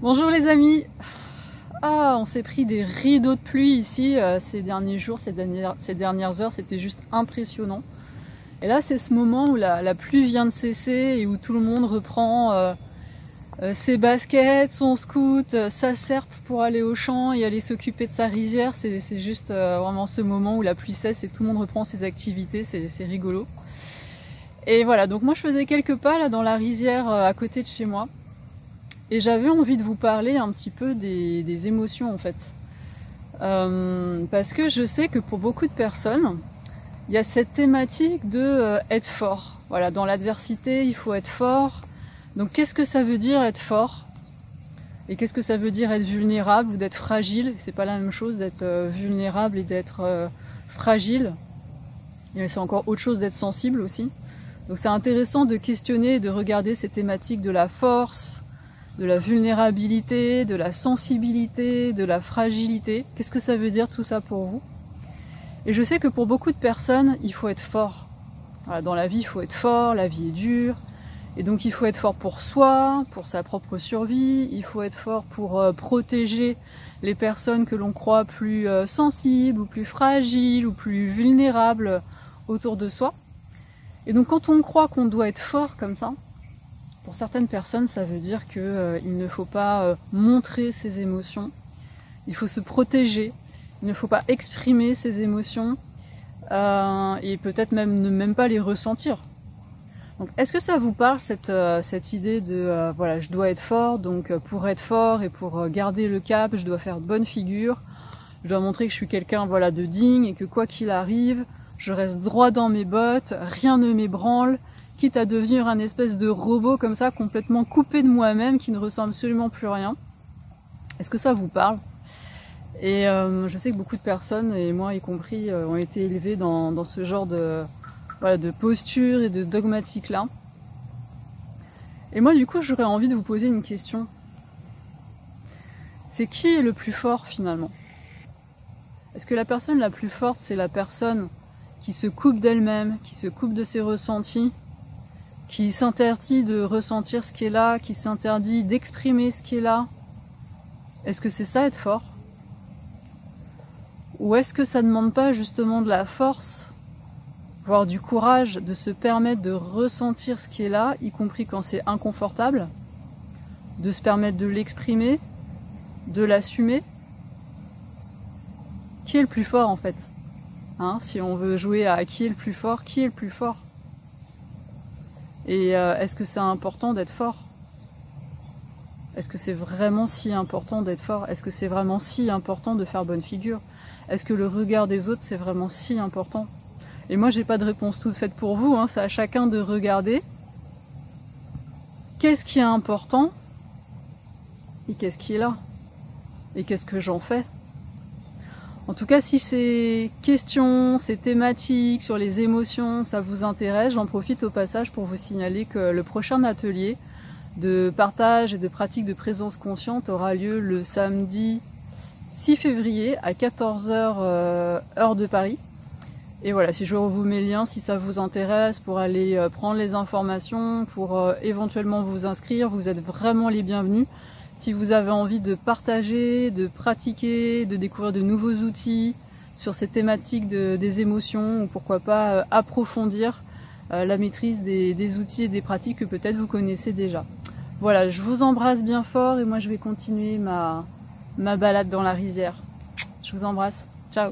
Bonjour les amis. Ah, on s'est pris des rideaux de pluie ici ces derniers jours, ces dernières heures, c'était juste impressionnant. Et là c'est ce moment où la pluie vient de cesser et où tout le monde reprend ses baskets, son scout, sa serpe pour aller au champ et aller s'occuper de sa rizière. C'est juste vraiment ce moment où la pluie cesse et tout le monde reprend ses activités, c'est rigolo. Et voilà, donc moi je faisais quelques pas là dans la rizière à côté de chez moi. Et j'avais envie de vous parler un petit peu des émotions en fait. Parce que je sais que pour beaucoup de personnes, il y a cette thématique de être fort. Voilà, dans l'adversité, il faut être fort. Donc qu'est-ce que ça veut dire être fort? Et qu'est-ce que ça veut dire être vulnérable ou d'être fragile? C'est pas la même chose d'être vulnérable et d'être fragile. Et c'est encore autre chose d'être sensible aussi. Donc c'est intéressant de questionner et de regarder ces thématiques de la force, de la vulnérabilité, de la sensibilité, de la fragilité. Qu'est-ce que ça veut dire tout ça pour vous? Et je sais que pour beaucoup de personnes, il faut être fort. Voilà, dans la vie, il faut être fort, la vie est dure. Et donc il faut être fort pour soi, pour sa propre survie. Il faut être fort pour protéger les personnes que l'on croit plus sensibles, ou plus fragiles, ou plus vulnérables autour de soi. Et donc quand on croit qu'on doit être fort comme ça, pour certaines personnes, ça veut dire qu'il ne faut pas montrer ses émotions, il faut se protéger, il ne faut pas exprimer ses émotions et peut-être même pas les ressentir. Donc, est-ce que ça vous parle cette idée de voilà, je dois être fort, donc pour être fort et pour garder le cap, je dois faire bonne figure, je dois montrer que je suis quelqu'un voilà, de digne et que quoi qu'il arrive, je reste droit dans mes bottes, rien ne m'ébranle, quitte à devenir un espèce de robot comme ça, complètement coupé de moi-même, qui ne ressent absolument plus rien. Est-ce que ça vous parle? Et je sais que beaucoup de personnes, et moi y compris, ont été élevées dans ce genre de posture et de dogmatique là. Et moi du coup j'aurais envie de vous poser une question. C'est qui est le plus fort finalement? Est-ce que la personne la plus forte c'est la personne qui se coupe d'elle-même, qui se coupe de ses ressentis, qui s'interdit de ressentir ce qui est là, qui s'interdit d'exprimer ce qui est là? Est-ce que c'est ça être fort? Ou est-ce que ça ne demande pas justement de la force, voire du courage de se permettre de ressentir ce qui est là, y compris quand c'est inconfortable, de se permettre de l'exprimer, de l'assumer? Qui est le plus fort en fait? Si on veut jouer à qui est le plus fort, qui est le plus fort? Et est-ce que c'est important d'être fort? Est-ce que c'est vraiment si important d'être fort? Est-ce que c'est vraiment si important de faire bonne figure? Est-ce que le regard des autres c'est vraiment si important? Et moi j'ai pas de réponse toute faite pour vous, c'est à chacun de regarder qu'est-ce qui est important et qu'est-ce qui est là et qu'est-ce que j'en fais. En tout cas, si ces questions, ces thématiques sur les émotions, ça vous intéresse, j'en profite au passage pour vous signaler que le prochain atelier de partage et de pratique de présence consciente aura lieu le samedi 6 février à 14h heure de Paris. Et voilà, si je vous mets le lien, si ça vous intéresse, pour aller prendre les informations, pour éventuellement vous inscrire, vous êtes vraiment les bienvenus. Si vous avez envie de partager, de pratiquer, de découvrir de nouveaux outils sur ces thématiques des émotions, ou pourquoi pas approfondir la maîtrise des outils et des pratiques que peut-être vous connaissez déjà. Voilà, je vous embrasse bien fort et moi je vais continuer ma balade dans la rizière. Je vous embrasse, ciao!